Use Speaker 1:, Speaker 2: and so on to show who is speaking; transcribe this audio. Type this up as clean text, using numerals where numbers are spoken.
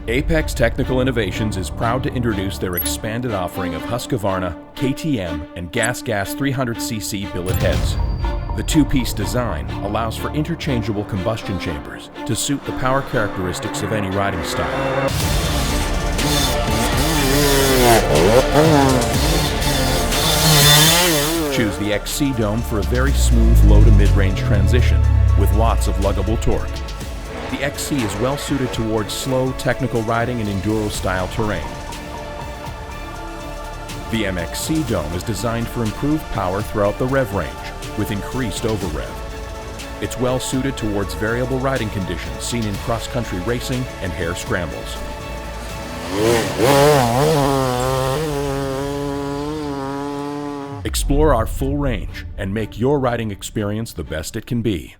Speaker 1: Apex Technical Innovations is proud to introduce their expanded offering of Husqvarna, KTM and GasGas 300cc billet heads. The two-piece design allows for interchangeable combustion chambers to suit the power characteristics of any riding style. Choose the XC Dome for a very smooth low to mid-range transition with lots of luggable torque. The XC is well suited towards slow, technical riding and enduro-style terrain. The MXC Dome is designed for improved power throughout the rev range with increased overrev. It's well suited towards variable riding conditions seen in cross-country racing and hare scrambles. Explore our full range and make your riding experience the best it can be.